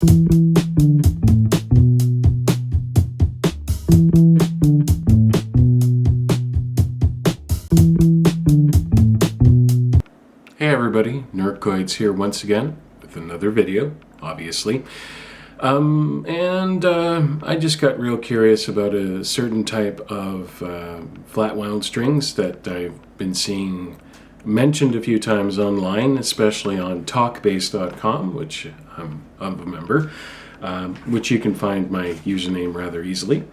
Hey everybody, Nercoids here once again with another video, obviously. I just got real curious about a certain type of flatwound strings that I've been seeing mentioned a few times online, especially on talkbase.com, which I'm a member, which you can find my username rather easily.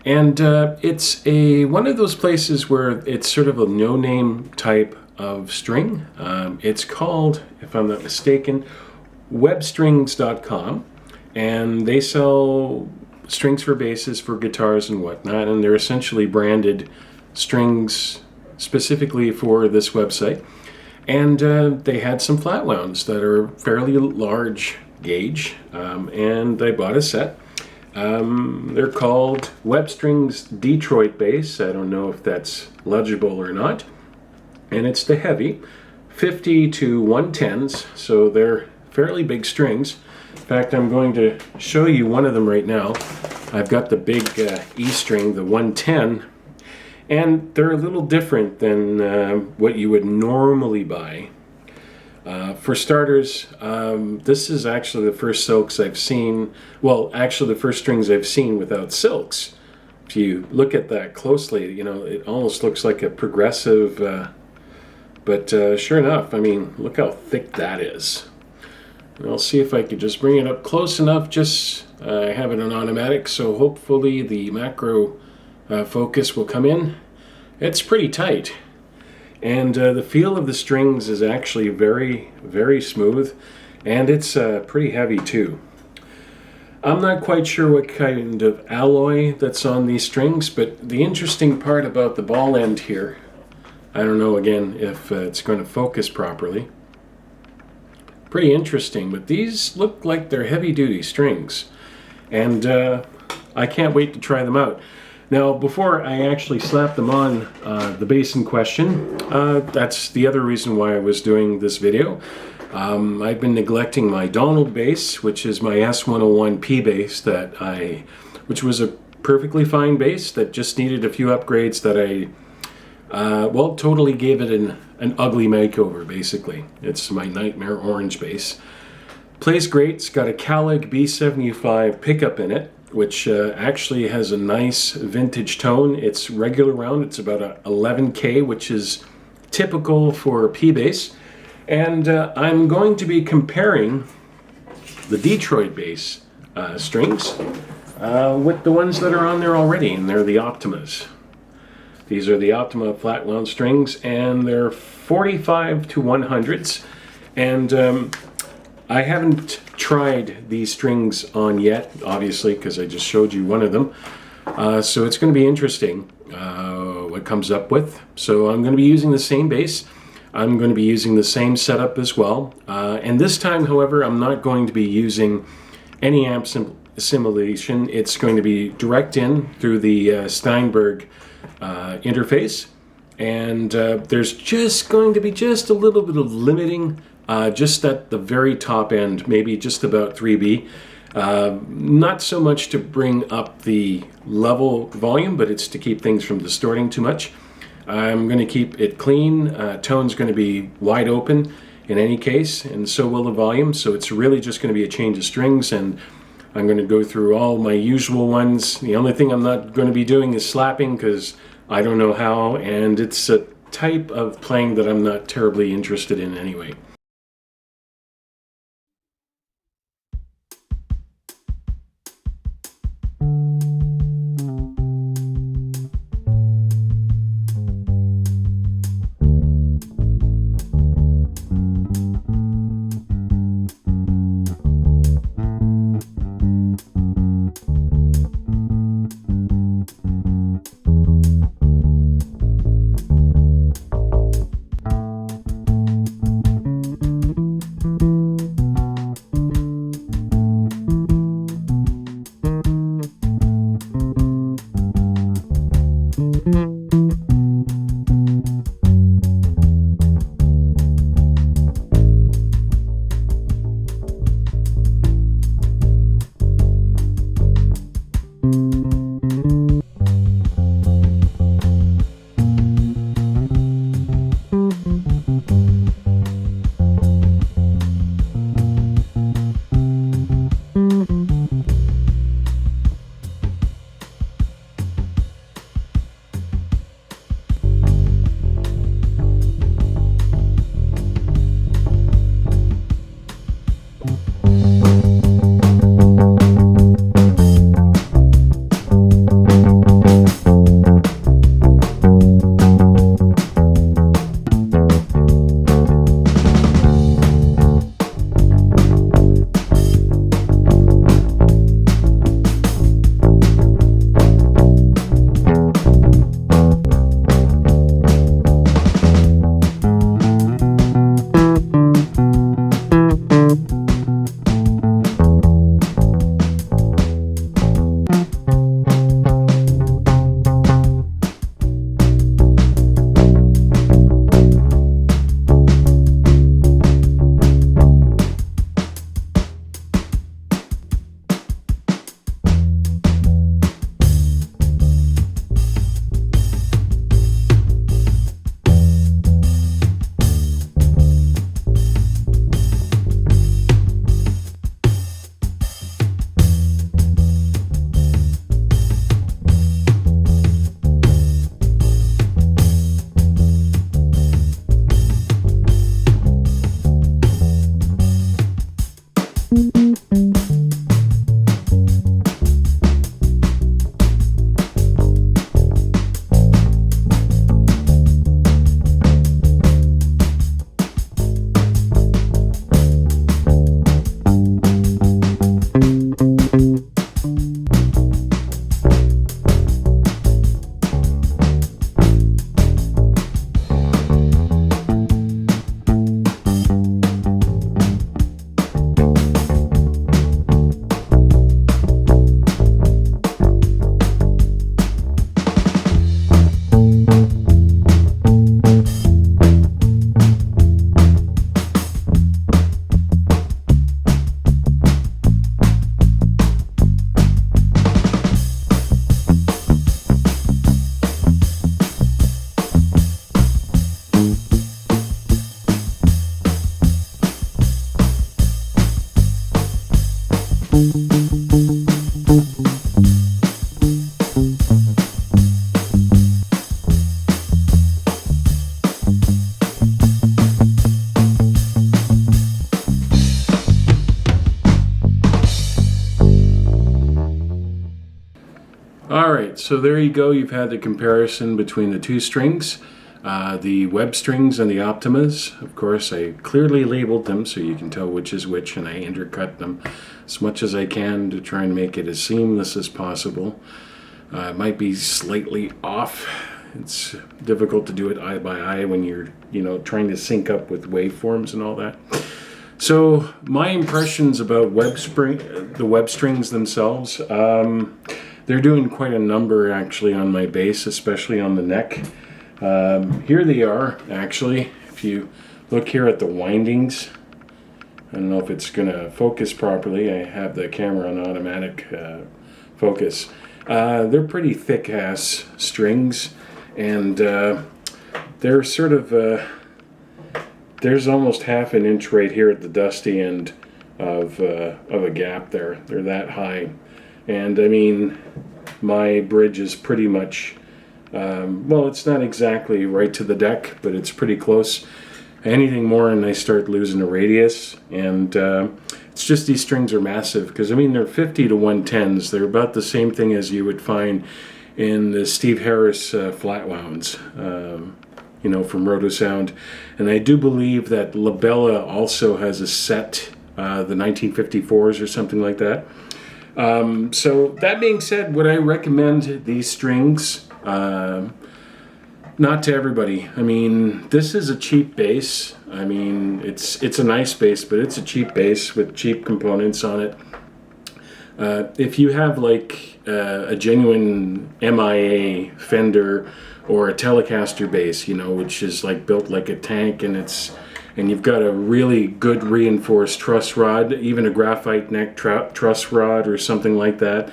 And it's one of those places where it's sort of a no-name type of string. It's called, if I'm not mistaken, Webstrings.com, and they sell strings for basses, for guitars and whatnot, and they're essentially branded strings specifically for this website. And they had some flatwounds that are fairly large gauge, and I bought a set. They're called Webstrings Detroit Bass. I don't know if that's legible or not. And it's the heavy 50 to 110s, so they're fairly big strings. In fact, I'm going to show you one of them right now. I've got the big E string, the 110, and they're a little different than what you would normally buy. For starters, this is actually the first silks I've seen, well, actually the first strings I've seen without silks. If you look at that closely, you know, it almost looks like a progressive, but sure enough, I mean, look how thick that is. And I'll see if I could just bring it up close enough. I have it on automatic, so hopefully the macro focus will come in. It's pretty tight. And the feel of the strings is actually very, very smooth. And it's pretty heavy too. I'm not quite sure what kind of alloy that's on these strings, but the interesting part about the ball end here, I don't know again if it's going to focus properly. Pretty interesting, but these look like they're heavy-duty strings, and I can't wait to try them out. Now, before I actually slap them on the bass in question, that's the other reason why I was doing this video. I've been neglecting my Donald bass, which is my S101P bass which was a perfectly fine bass that just needed a few upgrades that I totally gave it an ugly makeover, basically. It's my Nightmare Orange bass. Plays great. It's got a Calig B75 pickup in it, which actually has a nice vintage tone. It's regular round. It's about a 11K, which is typical for a P bass. And I'm going to be comparing the Detroit bass strings with the ones that are on there already, and they're the Optimas. These are the Optima flatwound strings, and they're 45 to 100s. And I haven't tried these strings on yet, obviously, because I just showed you one of them. So it's going to be interesting what comes up with. So I'm going to be using the same bass. I'm going to be using the same setup as well. And this time, however, I'm not going to be using any amp simulation. It's going to be direct in through the Steinberg interface, and there's just going to be just a little bit of limiting just at the very top end, maybe just about 3B. Not so much to bring up the level volume, but it's to keep things from distorting too much. I'm going to keep it clean. Tone's going to be wide open in any case, and so will the volume, so it's really just going to be a change of strings, and I'm going to go through all my usual ones. The only thing I'm not going to be doing is slapping, because I don't know how, and it's a type of playing that I'm not terribly interested in anyway. Alright, so there you go. You've had the comparison between the two strings, the Webstrings and the Optimas. Of course, I clearly labeled them so you can tell which is which, and I intercut them as much as I can to try and make it as seamless as possible. It might be slightly off. It's difficult to do it eye by eye when you're, trying to sync up with waveforms and all that. So my impressions about the Webstrings themselves, they're doing quite a number actually on my bass, especially on the neck. Here they are actually. If you look here at the windings, I don't know if it's going to focus properly. I have the camera on automatic focus. They're pretty thick ass strings, and they're sort of there's almost half an inch right here at the dusty end of a gap there. They're that high. And I mean, my bridge is pretty much, well, it's not exactly right to the deck, but it's pretty close. Anything more and I start losing a radius. And it's just these strings are massive, because I mean, they're 50 to 110s. They're about the same thing as you would find in the Steve Harris flatwounds, from Rotosound. And I do believe that Labella also has a set, the 1954s or something like that. So that being said, would I recommend these strings? Not to everybody. I mean, this is a cheap bass. I mean, it's a nice bass, but it's a cheap bass with cheap components on it. If you have like a genuine MIA Fender or a Telecaster bass, which is like built like a tank, and you've got a really good reinforced truss rod, even a graphite neck truss rod or something like that.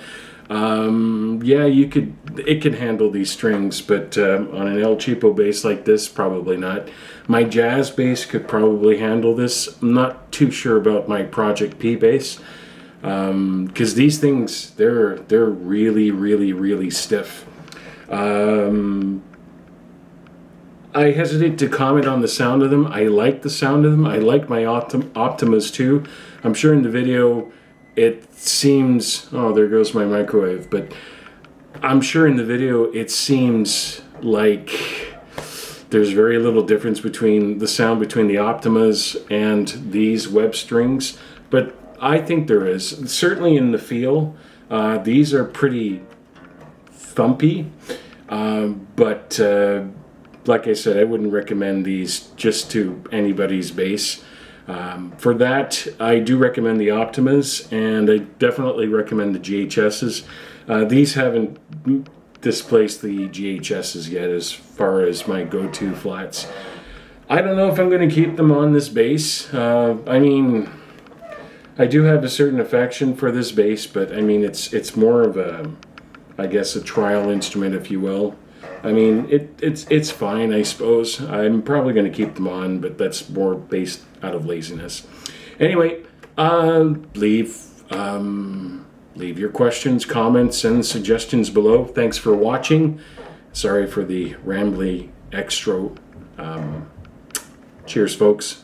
Yeah, it can handle these strings, but on an El Cheapo bass like this, probably not. My jazz bass could probably handle this. I'm not too sure about my Project P bass, because these things, they're really, really, really stiff. I hesitate to comment on the sound of them. I like the sound of them. I like my Optimas too. I'm sure in the video it seems, oh, there goes my microwave, but I'm sure in the video it seems like there's very little difference between the sound between the Optimas and these Webstrings, but I think there is. Certainly in the feel, these are pretty thumpy, but like I said, I wouldn't recommend these just to anybody's bass. For that, I do recommend the Optimas, and I definitely recommend the GHSs. These haven't displaced the GHSs yet as far as my go-to flats. I don't know if I'm going to keep them on this bass. I mean, I do have a certain affection for this bass, but I mean, it's more of a, I guess, a trial instrument, if you will. I mean, it's fine, I suppose. I'm probably going to keep them on, but that's more based out of laziness. Anyway, leave your questions, comments, and suggestions below. Thanks for watching. Sorry for the rambly extra. Cheers, folks.